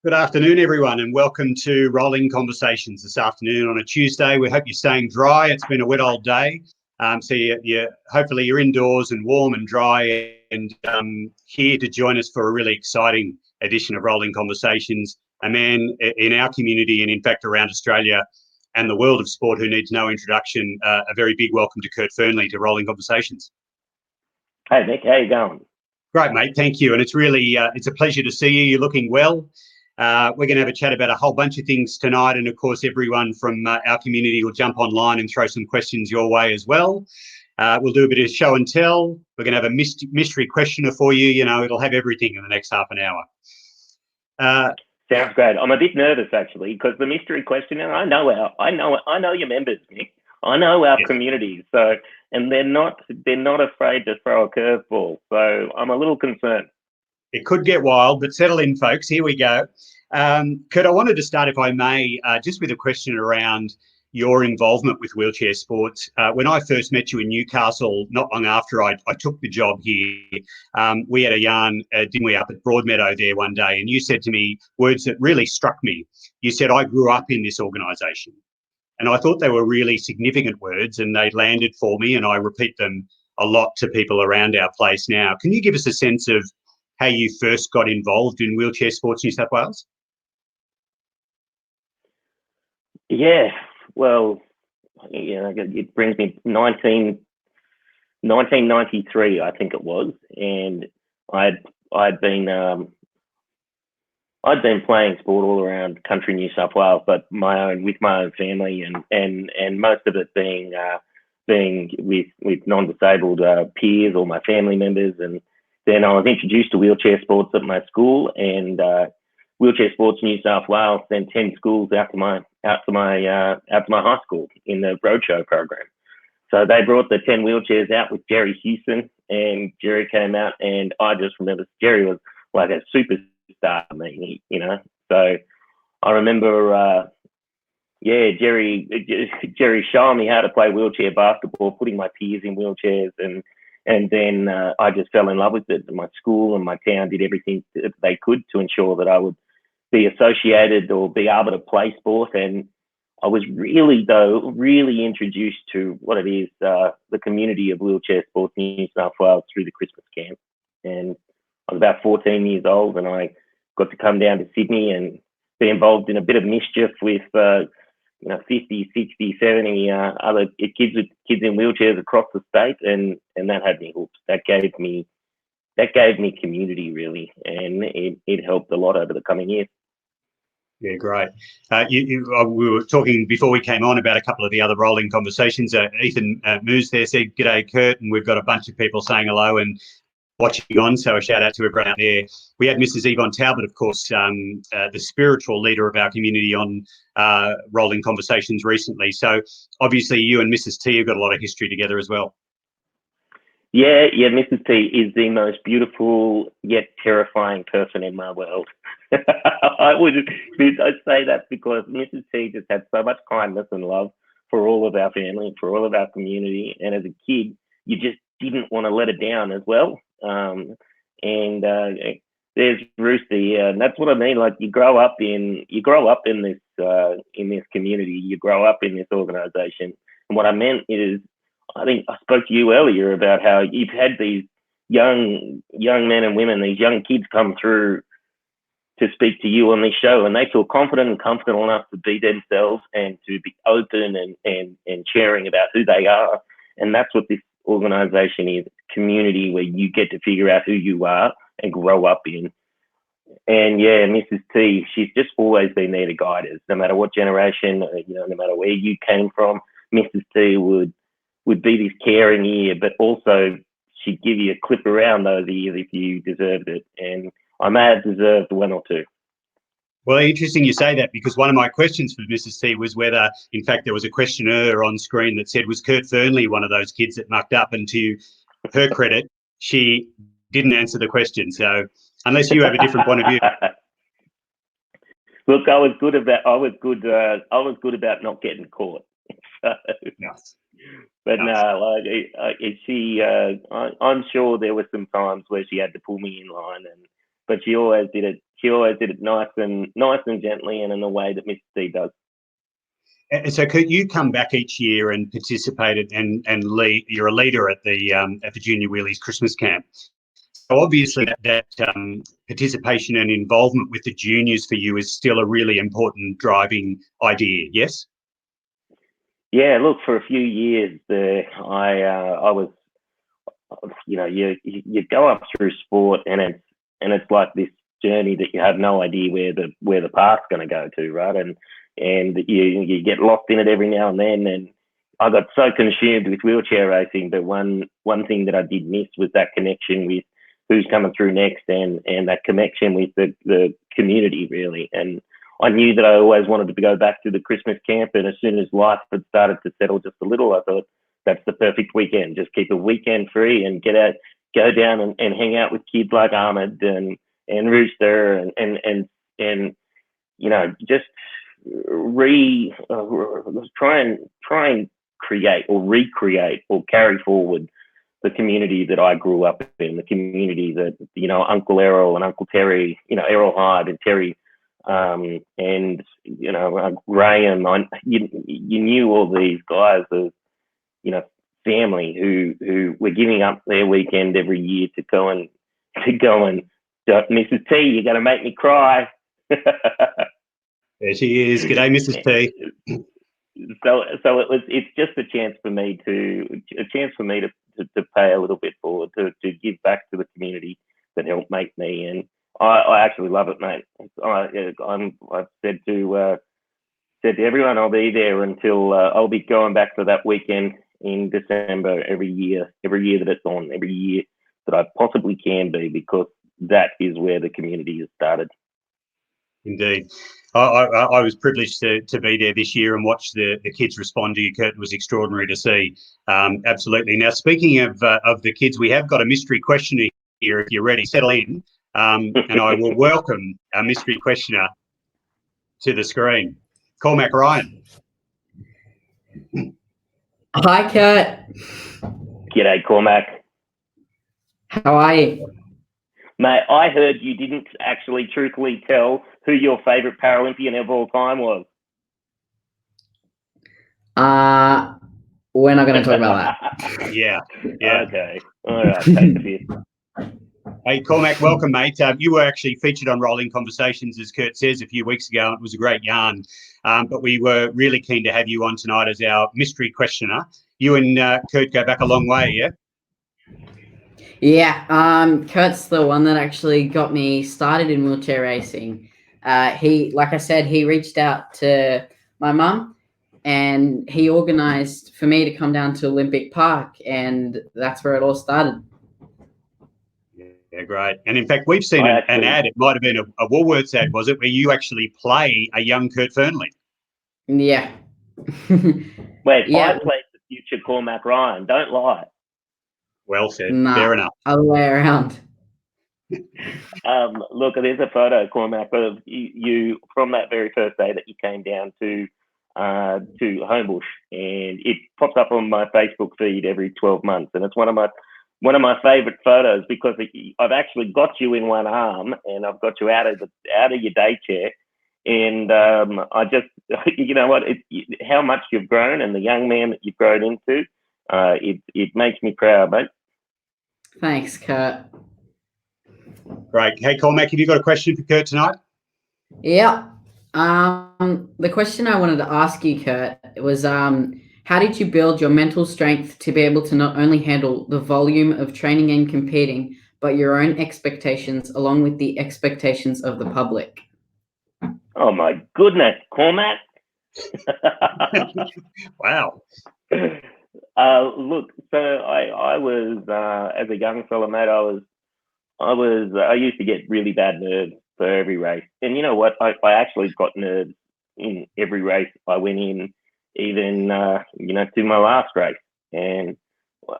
Good afternoon, everyone, and welcome to Rolling Conversations this afternoon on a Tuesday. We hope you're staying dry. It's been a wet old day. So hopefully you're indoors and warm and dry and here to join us for a really exciting edition of Rolling Conversations. A man in our community and, in fact, around Australia and the world of sport who needs no introduction. A very big welcome to Kurt Fearnley to Rolling Conversations. Hey, Nick, how you going? Great, mate. Thank you. And it's really it's a pleasure to see you. You're looking well. We're going to have a chat about a whole bunch of things tonight. And, of course, everyone from our community will jump online and throw some questions your way as well. We'll do a bit of show and tell. We're going to have a mystery questioner for you. You know, it'll have everything in the next half an hour. Sounds great. I'm a bit nervous, actually, because the mystery questioner, I know your members, Nick. I know our community. So, and they're not afraid to throw a curveball. So I'm a little concerned. It could get wild, but settle in, folks. Here we go. Kurt, I wanted to start, if I may, just with a question around your involvement with wheelchair sports. When I first met you in Newcastle, not long after I took the job here, we had a yarn, didn't we, up at Broadmeadow there one day, and you said to me words that really struck me. You said, I grew up in this organisation. And I thought they were really significant words, and they landed for me, and I repeat them a lot to people around our place now. Can you give us a sense of how you first got involved in Wheelchair Sports New South Wales? Yeah, well, it brings me 1993, I think it was, and I'd been playing sport all around country New South Wales, but with my own family, and most of it being with non-disabled peers or my family members. And then I was introduced to wheelchair sports at my school, and Wheelchair Sports New South Wales sent 10 schools out to my high school in the roadshow program. So they brought the 10 wheelchairs out with Jerry Houston, and Jerry came out, and I just remember Jerry was like a superstar to me, you know. So I remember, Jerry showing me how to play wheelchair basketball, putting my peers in wheelchairs, and then I just fell in love with it. My school and my town did everything that they could to ensure that I would be associated or be able to play sport. And I was really introduced to what it is, the community of wheelchair sports in New South Wales through the Christmas camp. And I was about 14 years old, and I got to come down to Sydney and be involved in a bit of mischief with 50, 60, 70 other kids in wheelchairs across the state, and that had me hooked. That gave me community, really, and it helped a lot over the coming years. Yeah, great. We were talking before we came on about a couple of the other rolling conversations. Ethan Moose there said, "G'day, Kurt," and we've got a bunch of people saying hello and watching on, so a shout out to everyone out there. We had Mrs. Yvonne Talbot, of course, the spiritual leader of our community, on Rolling Conversations recently. So obviously you and Mrs. T have got a lot of history together as well. Yeah, Mrs. T is the most beautiful yet terrifying person in my world. I'd say that because Mrs. T just had so much kindness and love for all of our family, for all of our community, and as a kid, you just didn't want to let her down as well. There's Roosty, and that's what I mean. Like you grow up in this community, you grow up in this organisation, and what I meant is, I think I spoke to you earlier about how you've had these young men and women, these young kids come through to speak to you on this show, and they feel confident and comfortable enough to be themselves and to be open and sharing about who they are. And that's what this organisation is, community where you get to figure out who you are and grow up in. And yeah, Mrs. T, she's just always been there to guide us, no matter what generation, no matter where you came from. Mrs. T would be this caring ear, but also she'd give you a clip around those ears if you deserved it. And I may have deserved one or two. Well, interesting you say that, because one of my questions for Mrs. T was whether, in fact, there was a questionnaire on screen that said, was Kurt Fearnley one of those kids that mucked up? And to her credit, she didn't answer the question. So unless you have a different point of view. Look, I was good about not getting caught. So, nice. But no, I'm sure there were some times where she had to pull me in line, but she always did it. She always did it nice and gently, and in a way that Mrs. T does. And so, Kurt, you come back each year and participated and lead. You're a leader at the Junior Wheelies Christmas Camp. So obviously, that participation and involvement with the juniors for you is still a really important driving idea. Yes. Yeah. Look, for a few years there, I was, you go up through sport, and it's like this journey that you have no idea where the path's going to go to, right? And you get lost in it every now and then. And I got so consumed with wheelchair racing, but one thing that I did miss was that connection with who's coming through next, and that connection with the community, really. And I knew that I always wanted to go back to the Christmas camp, and as soon as life had started to settle just a little, I thought that's the perfect weekend. Just keep a weekend free and get out, go down and hang out with kids like Ahmed and Rooster and just try and create or recreate or carry forward the community that I grew up in, the community that, Uncle Errol and Uncle Terry, Errol Hyde and Terry, and, Graham. You knew all these guys as, family who were giving up their weekend every year to go and Mrs. T, you're going to make me cry. There she is. G'day, Mrs. T. So it's just a chance for me to pay a little bit forward, to give back to the community that helped make me, and I actually love it, mate. I've said to everyone I'll be there until I'll be going back for that weekend in December every year that it's on, every year that I possibly can be, because that is where the community has started. Indeed. I was privileged to be there this year and watch the kids respond to you, Kurt. It was extraordinary to see. Absolutely. Now, speaking of the kids, we have got a mystery questioner here. If you're ready, settle in, and I will welcome our mystery questioner to the screen. Cormac Ryan. Hi, Kurt. G'day, Cormac. How are you? Mate, I heard you didn't actually truthfully tell who your favourite Paralympian of all time was. We're not going to talk about that. Yeah. Okay. All right. Take the fifth. Hey, Cormac, welcome, mate. You were actually featured on Rolling Conversations, as Kurt says, a few weeks ago. It was a great yarn, but we were really keen to have you on tonight as our mystery questioner. You and Kurt go back a long way, yeah? Yeah, Kurt's the one that actually got me started in wheelchair racing. Like I said, he reached out to my mum, and he organised for me to come down to Olympic Park, and that's where it all started. Yeah, great. And in fact, we've seen an ad. It might have been a Woolworths ad, was it, where you actually play a young Kurt Fearnley? Yeah. Wait, I played the future Cormac Ryan. Don't lie. Well said. Nah, fair enough. Other way around. Look, there's a photo, Cormac, of you from that very first day that you came down to Homebush, and it pops up on my Facebook feed every 12 months, and it's one of my favourite photos, because I've actually got you in one arm, and I've got you out of your day chair, and I just, you know what, how much you've grown and the young man that you've grown into, it makes me proud, mate. Thanks, Kurt. Great. Hey, Cormac, have you got a question for Kurt tonight? Yeah. The question I wanted to ask you, Kurt, was how did you build your mental strength to be able to not only handle the volume of training and competing, but your own expectations along with the expectations of the public? Oh my goodness, Cormac. Wow. Look, so I was as a young fella, mate, I used to get really bad nerves for every race, and you know what? I actually got nerves in every race I went in, even to my last race. And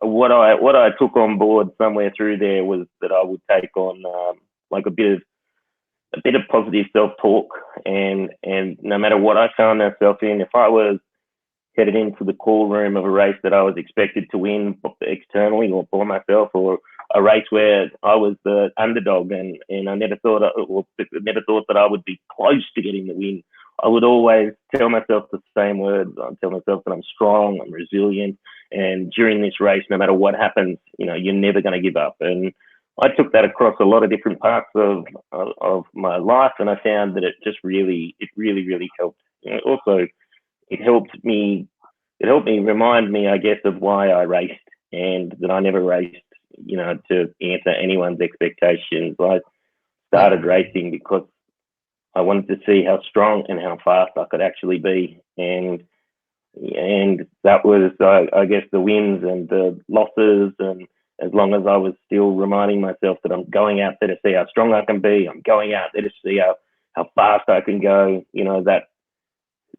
what I took on board somewhere through there was that I would take on like a bit of positive self-talk, and no matter what I found myself in, if I was headed into the call room of a race that I was expected to win externally or by myself, or a race where I was the underdog, and I never thought that I would be close to getting the win. I would always tell myself the same words. I'd tell myself that I'm strong, I'm resilient, and during this race, no matter what happens, you're never going to give up. And I took that across a lot of different parts of my life, and I found that it really helped. Also, it helped me remind me, I guess, of why I raced, and that I never raced, to answer anyone's expectations. I started racing because I wanted to see how strong and how fast I could actually be, and that was, I guess, the wins and the losses, and as long as I was still reminding myself that I'm going out there to see how strong I can be, I'm going out there to see how fast I can go, that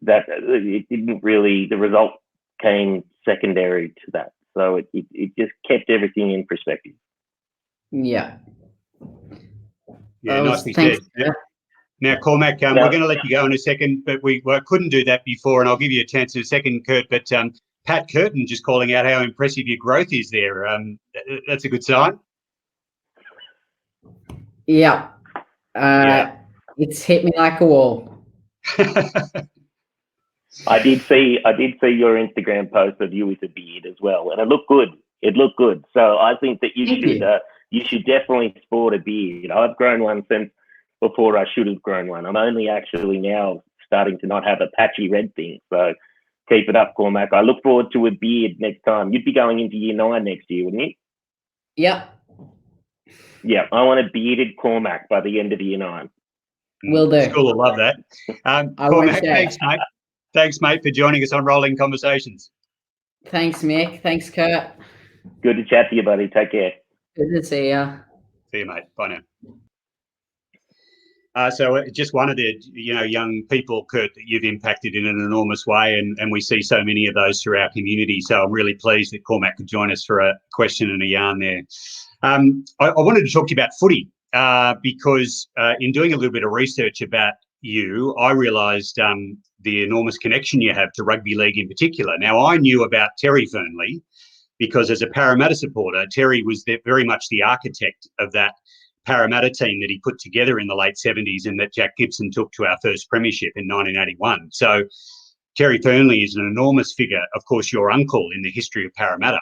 it didn't really, the result came secondary to that. So it just kept everything in perspective. Yeah. Yeah, nicely said. Now, Cormac, we're going to let you go in a second, but I couldn't do that before, and I'll give you a chance in a second, Kurt. But Pat Curtin just calling out how impressive your growth is there. That's a good sign. Yeah. It's hit me like a wall. I did see your Instagram post of you with a beard as well, and it looked good. So I think that you should definitely sport a beard. I've grown one since before I should have grown one. I'm only actually now starting to not have a patchy red thing. So keep it up, Cormac. I look forward to a beard next time. You'd be going into year 9 next year, wouldn't you? Yep. Yeah, I want a bearded Cormac by the end of year 9. Will do. School will love that. Cormac, thanks, mate. Thanks, mate, for joining us on Rolling Conversations. Thanks, Mick. Thanks, Kurt. Good to chat to you, buddy. Take care. Good to see you. See you, mate. Bye now. So just one of the young people, Kurt, that you've impacted in an enormous way, and we see so many of those through our community. So I'm really pleased that Cormac could join us for a question and a yarn there. I wanted to talk to you about footy because in doing a little bit of research about you, I realised the enormous connection you have to rugby league in particular. Now, I knew about Terry Fearnley because as a Parramatta supporter, Terry was very much the architect of that Parramatta team that he put together in the late 70s and that Jack Gibson took to our first premiership in 1981. So Terry Fearnley is an enormous figure, of course, your uncle in the history of Parramatta.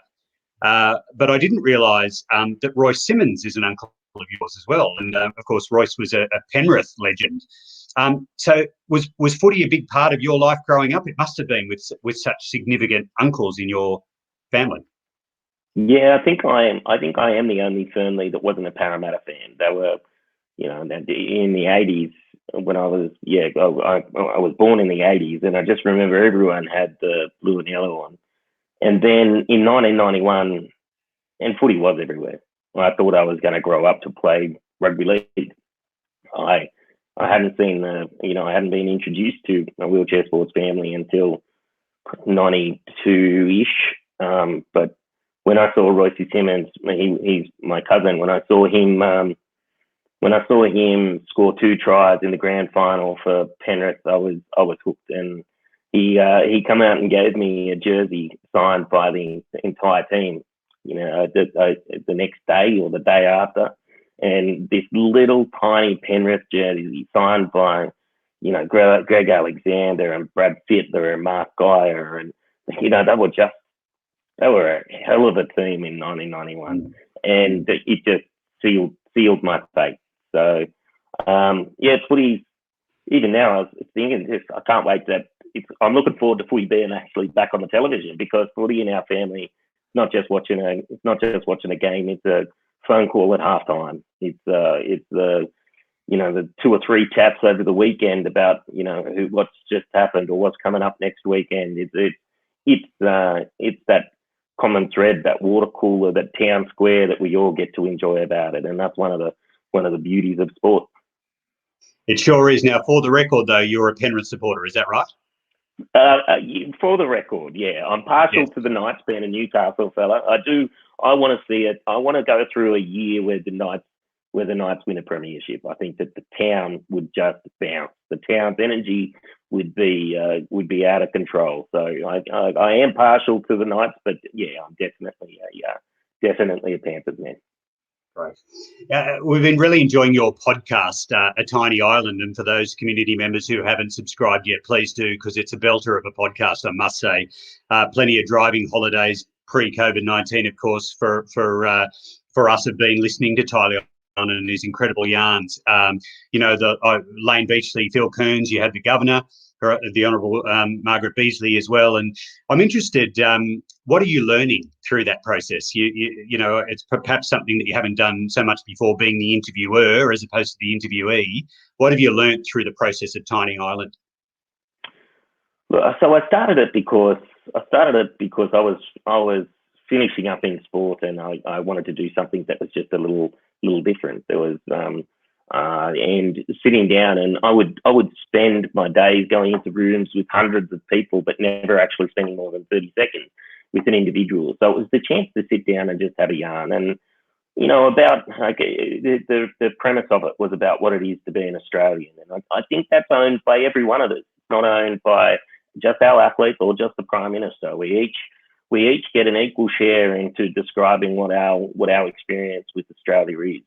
But I didn't realise that Royce Simmons is an uncle of yours as well. And, of course, Royce was a Penrith legend. So was footy a big part of your life growing up? It must have been with such significant uncles in your family. Yeah, I think I am the only Fearnley that wasn't a Parramatta fan. They were, in the 80s when I was I was born in the 80s, and I just remember everyone had the blue and yellow on. And then in 1991, and footy was everywhere. I thought I was going to grow up to play rugby league. I hadn't seen I hadn't been introduced to a wheelchair sports family until 92-ish. But when I saw Royce Simmons, he's my cousin. When I saw him score 2 tries in the grand final for Penrith, I was hooked. And he come out and gave me a jersey signed by the entire team. The next day or the day after. And this little tiny Penrith jersey signed by, Greg Alexander and Brad Fittler and Mark Geyer. And, they were a hell of a team in 1991. And it just sealed my fate. So, footy, even now, I was thinking this, I can't wait I'm looking forward to footy being actually back on the television, because footy in our family, it's not just watching a game. It's a phone call at halftime. It's the 2 or 3 chats over the weekend about what's just happened or what's coming up next weekend. It's that common thread, that water cooler, that town square that we all get to enjoy about it, and that's one of the beauties of sport. It sure is. Now, for the record, though, you're a Penrith supporter, is that right? For the record, yeah, I'm partial to the Knights, being a Newcastle fella. I want to see it. I want to go through a year where the Knights win a premiership. I think that the town would just bounce. The town's energy would be out of control. So I am partial to the Knights, but yeah, I'm definitely a Panthers man. Right. We've been really enjoying your podcast, A Tiny Island. And for those community members who haven't subscribed yet, please do, because it's a belter of a podcast, I must say. Plenty of driving holidays pre-COVID-19, of course, for us have been listening to Tyler and his incredible yarns. Lane Beachley, Phil Kearns, you had the Governor, the Honourable Margaret Beasley as well. And I'm interested, what are you learning through that process? You know, it's perhaps something that you haven't done so much before, being the interviewer as opposed to the interviewee. What have you learned through the process of Tiny Island? So I started it because I was finishing up in sport, and I wanted to do something that was just a little different. There was and sitting down, and I would spend my days going into rooms with hundreds of people, but never actually spending more than 30 seconds with an individual. So it was the chance to sit down and just have a yarn, and about the premise of it was about what it is to be an Australian, and I think that's owned by every one of us. It's not owned by just our athletes or just the Prime Minister. We each get an equal share into describing what our experience with Australia is,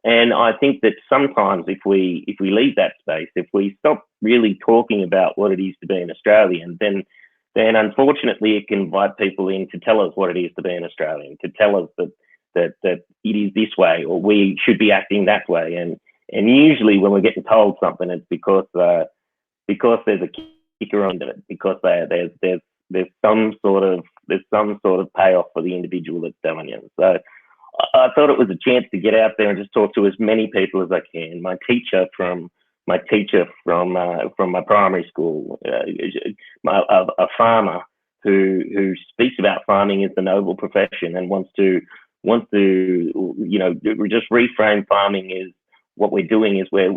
and I think that sometimes if we leave that space, if we stop really talking about what it is to be an Australian, then unfortunately it can invite people in to tell us what it is to be an Australian, to tell us that it is this way or we should be acting that way, and usually when we're getting told something, it's because there's a kicker under it, because there's some sort of payoff for the individual that's telling you. So I thought it was a chance to get out there and just talk to as many people as I can. My teacher from my primary school, a farmer who speaks about farming as the noble profession and wants to just reframe farming is what we're doing is we're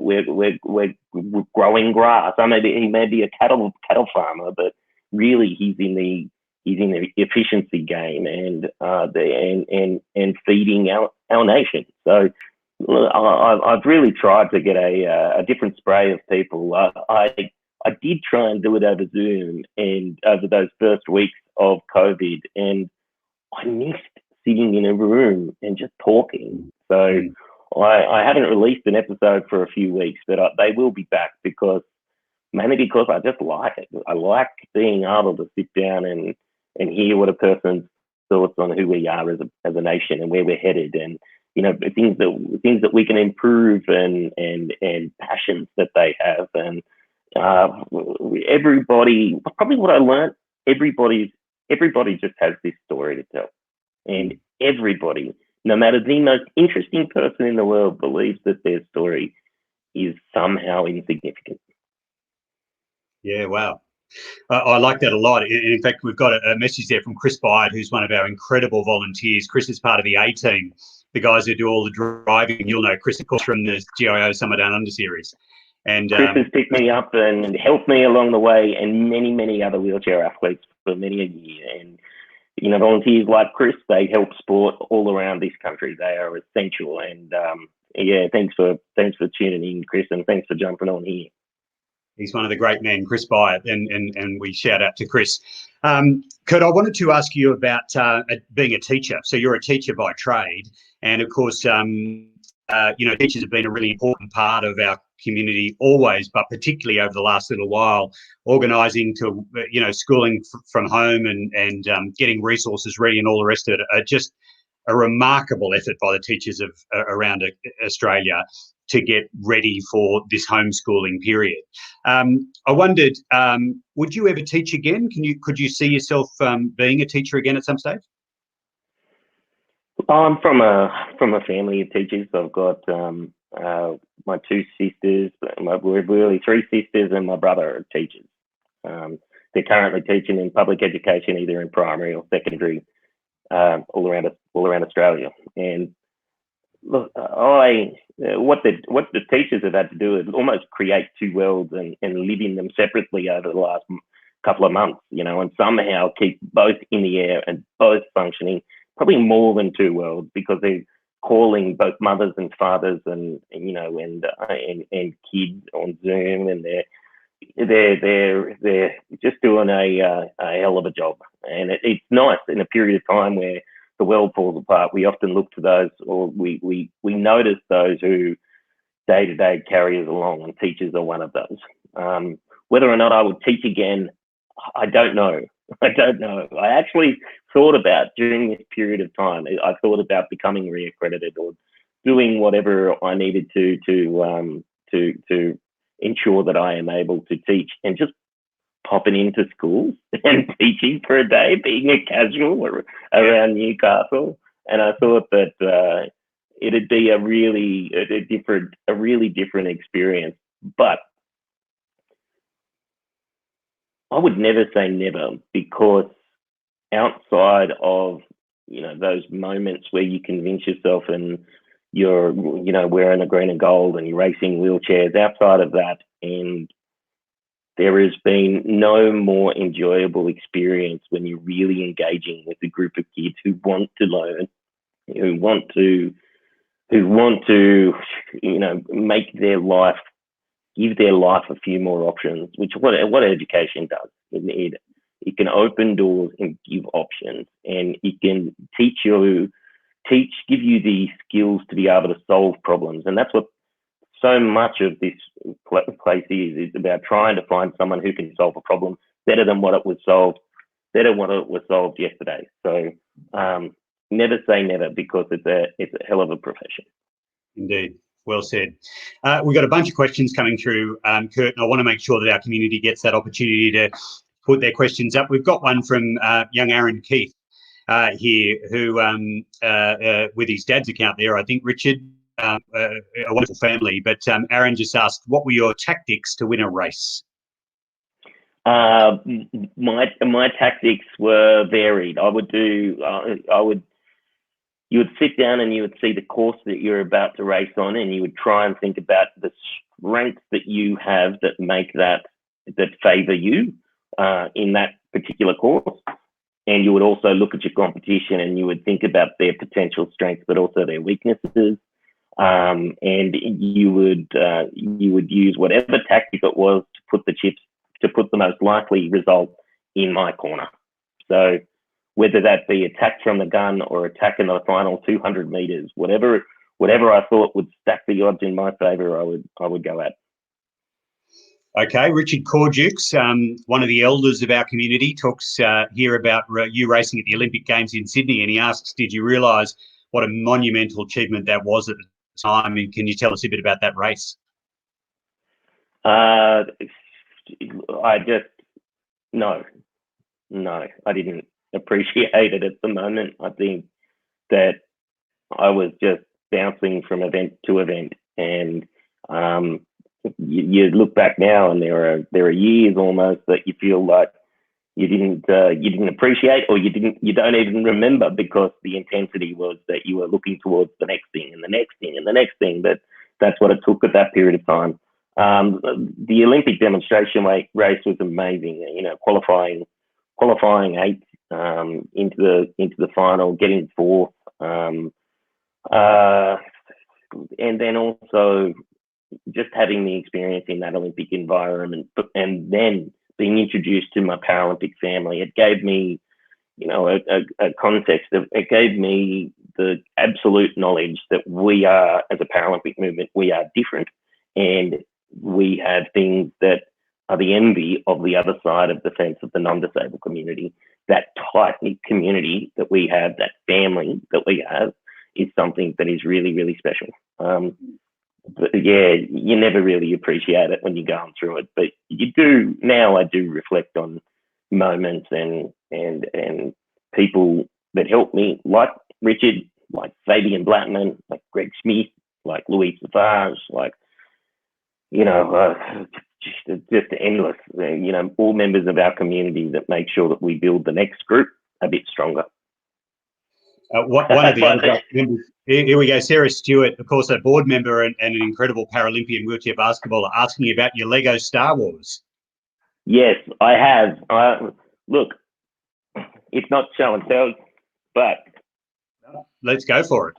growing grass. He may be a cattle farmer, but really he's in the efficiency game and feeding our nation. So I've really tried to get a different spray of people. I did try and do it over Zoom and over those first weeks of COVID, and I missed sitting in a room and just talking. So I haven't released an episode for a few weeks, but they will be back mainly because I just like it. I like being able to sit down and hear what a person's thoughts on who we are as a nation and where we're headed, and things that we can improve and passions that they have, and everybody. Probably what I learned, everybody just has this story to tell, and everybody, no matter the most interesting person in the world, believes that their story is somehow insignificant. Yeah, wow. I like that a lot. In fact, we've got a message there from Chris Byard, who's one of our incredible volunteers. Chris is part of the A team, the guys who do all the driving. You'll know Chris, of course, from the GIO Summer Down Under series. And Chris has picked me up and helped me along the way, and many, many other wheelchair athletes for many a year. And volunteers like Chris, they help sport all around this country. They are essential. And thanks for tuning in, Chris, and thanks for jumping on here. He's one of the great men, Chris Byard, and we shout out to Chris. Kurt, I wanted to ask you about being a teacher. So you're a teacher by trade, and of course, teachers have been a really important part of our community always, but particularly over the last little while, organising to schooling from home and getting resources ready and all the rest of it are just a remarkable effort by the teachers of around Australia to get ready for this homeschooling period. I wondered, would you ever teach again? Could you see yourself being a teacher again at some stage? I'm from a family of teachers. I've got my two sisters, we're really three sisters, and my brother are teachers. They're currently teaching in public education, either in primary or secondary, all around Australia. And look, what the teachers have had to do is almost create two worlds and live in them separately over the last couple of months, and somehow keep both in the air and both functioning, probably more than two worlds, because they're calling both mothers and fathers and kids on Zoom, and they're just doing a hell of a job. And it's nice in a period of time where the world falls apart, we often look to those, or we notice those who day-to-day carry us along, and teachers are one of those. Whether or not I would teach again, I don't know. I don't know. I actually thought about, during this period of time, I thought about becoming reaccredited or doing whatever I needed to ensure that I am able to teach, and just popping into schools and teaching for a day, being a casual around Newcastle. And I thought that it'd be a really different experience. But I would never say never, because outside of, those moments where you convince yourself and you're, wearing the green and gold and you're racing wheelchairs, outside of that, and there has been no more enjoyable experience when you're really engaging with a group of kids who want to learn, who want to, make their life, give their life a few more options, which what education does. It can open doors and give options, and it can give you the skills to be able to solve problems. And that's what so much of this place is. It's about trying to find someone who can solve a problem better than what it was solved yesterday. So never say never, because it's a hell of a profession. Indeed. Well said. We've got a bunch of questions coming through, Kurt, and I want to make sure that our community gets that opportunity to put their questions up. We've got one from young Aaron Keith here, who, with his dad's account there, I think, Richard, a wonderful family. But Aaron just asked, what were your tactics to win a race? My tactics were varied. You would sit down and you would see the course that you're about to race on, and you would try and think about the strengths that you have that favour you in that particular course. And you would also look at your competition and you would think about their potential strengths, but also their weaknesses. And you would use whatever tactic it was to put the most likely result in my corner. So whether that be attack from the gun or attack in the final 200 meters, whatever I thought would stack the odds in my favour, I would go at. Okay, Richard Cordukes, one of the elders of our community, talks here about you racing at the Olympic Games in Sydney, and he asks, did you realise what a monumental achievement that was at the time, and can you tell us a bit about that race? No, I didn't appreciate it at the moment. I think that I was just bouncing from event to event, and you look back now, and there are years almost that you feel like you didn't appreciate, or you don't even remember, because the intensity was that you were looking towards the next thing and the next thing and the next thing. But that's what it took at that period of time. The Olympic demonstration race was amazing. Qualifying eighth into the final, getting fourth, and then also just having the experience in that Olympic environment, and then being introduced to my Paralympic family. It gave me, a context. It gave me the absolute knowledge that we are, as a Paralympic movement, we are different, and we have things that are the envy of the other side of the fence of the non-disabled community. That tight-knit community that we have, that family that we have, is something that is really, really special. But yeah, you never really appreciate it when you're going through it, but you do now. I do reflect on moments and people that helped me, like Richard, like Fabian Blattman, like Greg Smith, like Louis Savage, like just endless. All members of our community that make sure that we build the next group a bit stronger. One of the other members, here we go, Sarah Stewart, of course, a board member and an incredible Paralympian wheelchair basketballer, asking you about your Lego Star Wars. Yes, I have. Look, it's not show and tell, but let's go for it.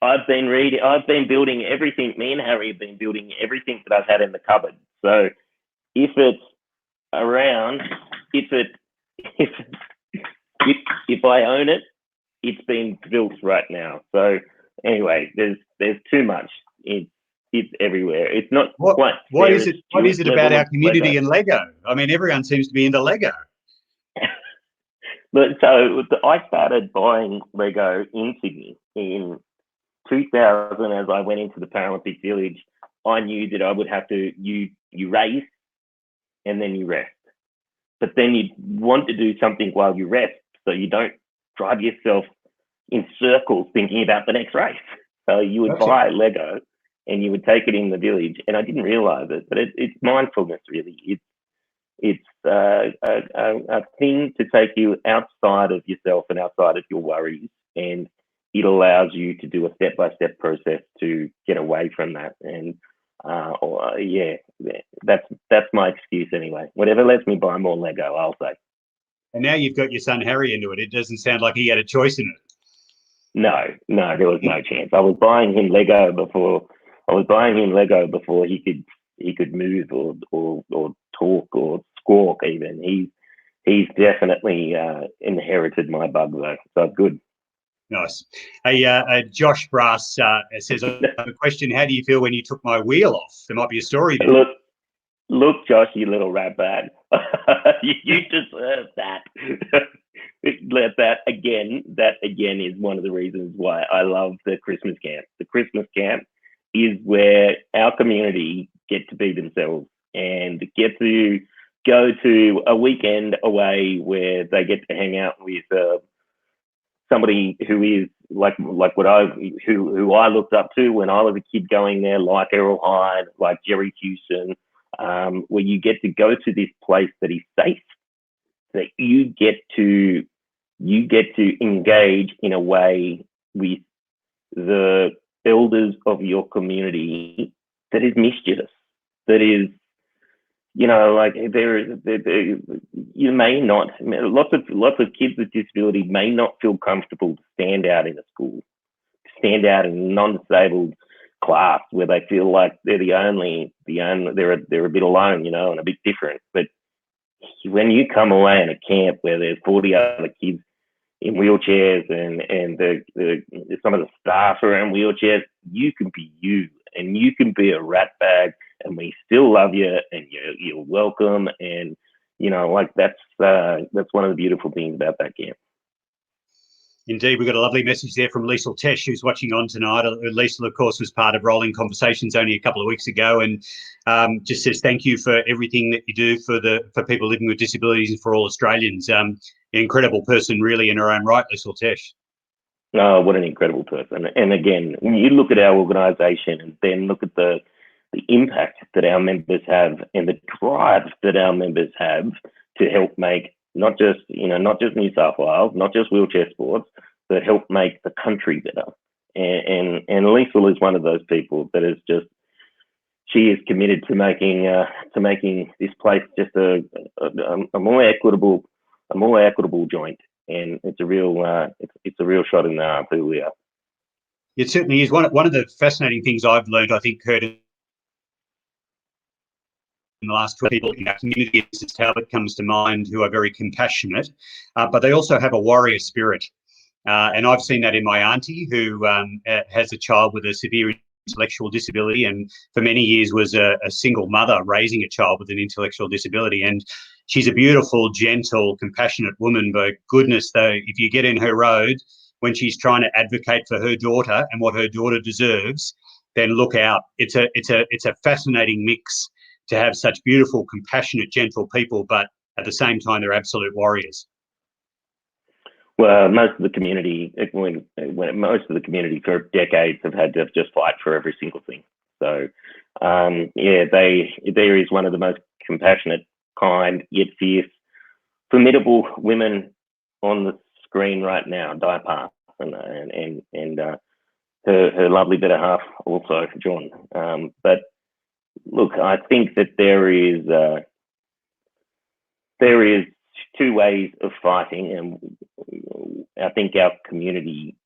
I've been building everything. Me and Harry have been building everything that I've had in the cupboard. So if it's around, if I own it, it's being built right now. So anyway, there's too much. It's everywhere. It's not quite what fair is as it? What is it Stuart about level our of community Lego. and Lego? I mean, everyone seems to be into Lego. But so I started buying Lego in Sydney in 2000. As I went into the Paralympic Village, I knew that I would have to you race and then you rest. But then you want to do something while you rest, so you don't drive yourself in circles thinking about the next race. So you would Gotcha. buy Lego and you would take it in the village, and I didn't realize it, but it's mindfulness really. It's a thing to take you outside of yourself and outside of your worries, and it allows you to do a step-by-step process to get away from that. And that's my excuse anyway. Whatever lets me buy more Lego, I'll say. And now you've got your son Harry into it. It doesn't sound like he had a choice in it. No, there was no chance. I was buying him Lego before he could move or talk or squawk even. He's definitely inherited my bug though, so it's good. Nice. Hey, Josh Brass says, I have a question. How do you feel when you took my wheel off? There might be a story there. Look, Josh, you little rat bag. you deserve that. That again is one of the reasons why I love the Christmas camp. The Christmas camp is where our community get to be themselves and get to go to a weekend away where they get to hang out with somebody who is like what who I looked up to when I was a kid going there, like Errol Hyde, like Jerry Houston, where you get to go to this place that is safe, that you get to engage in a way with the elders of your community that is mischievous, that is, like you may not, lots of kids with disability may not feel comfortable to stand out in a school, stand out in a non-disabled class where they feel like they're they're a bit alone, and a bit different. But when you come away in a camp where there's 40 other kids in wheelchairs and some of the staff are in wheelchairs, you can be you and you can be a rat bag and we still love you and you're welcome. And, that's one of the beautiful things about that camp. Indeed, we've got a lovely message there from Liesl Tesh, who's watching on tonight. Liesl, of course, was part of Rolling Conversations only a couple of weeks ago, and just says thank you for everything that you do for people living with disabilities and for all Australians. An incredible person, really, in her own right, Liesl Tesh. Oh, what an incredible person! And again, when you look at our organisation and then look at the impact that our members have and the drive that our members have to help make not just New South Wales, not just wheelchair sports, but help make the country better. And Liesl is one of those people that is just, she is committed to making this place just a more equitable joint. And it's a real shot in the arm who we are. It certainly is. One of the fascinating things I've learned, I think, Kurt, in the last 12 people in our community, is Talbot comes to mind, who are very compassionate, but they also have a warrior spirit. And I've seen that in my auntie, who has a child with a severe intellectual disability and for many years was a single mother raising a child with an intellectual disability. And she's a beautiful, gentle, compassionate woman, but goodness, though, if you get in her road when she's trying to advocate for her daughter and what her daughter deserves, then look out. It's a fascinating mix to have such beautiful, compassionate, gentle people, but at the same time, they're absolute warriors. Well, most of the community for decades have had to just fight for every single thing. So, there is one of the most compassionate, kind, yet fierce, formidable women on the screen right now, Di Park, and her lovely better half also, John. But look, I think that there is two ways of fighting, and I think our community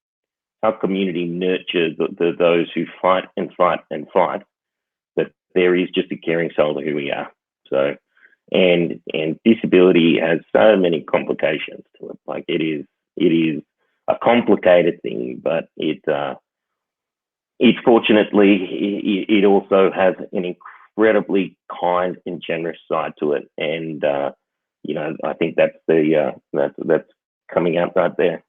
nurtures those who fight and fight and fight. But there is just a caring soul to who we are. So, and disability has so many complications to it. Like it is a complicated thing, but it fortunately it also has an incredibly kind and generous side to it, and I think that's that's coming out right there.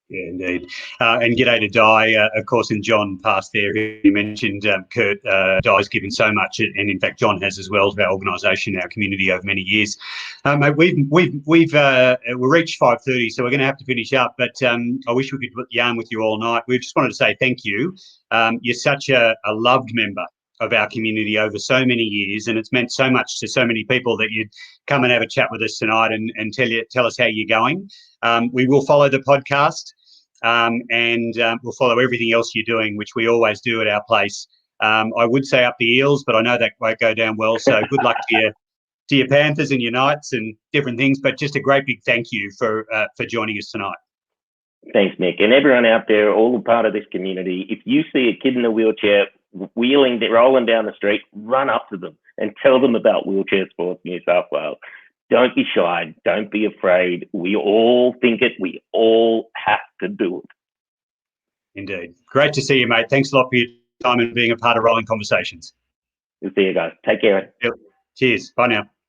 Yeah, indeed. And g'day to Di, of course, and John passed there. He mentioned Kurt. Di's given so much, and in fact, John has as well to our organisation, our community over many years. Mate, we've reached 5:30, so we're going to have to finish up. But I wish we could yarn with you all night. We just wanted to say thank you. You're such a loved member of our community over so many years, and it's meant so much to so many people that you'd come and have a chat with us tonight and tell us how you're going. We will follow the podcast. And we'll follow everything else you're doing, which we always do at our place. I would say up the Eels, but I know that won't go down well. So good luck to your Panthers and your Knights and different things. But just a great big thank you for joining us tonight. Thanks, Nick, and everyone out there, all a part of this community. If you see a kid in a wheelchair rolling down the street, run up to them and tell them about Wheelchair Sports New South Wales. Don't be shy. Don't be afraid. We all think it. We all have to do it. Indeed. Great to see you, mate. Thanks a lot for your time and being a part of Rolling Conversations. We'll see you guys. Take care. Yep. Cheers. Bye now.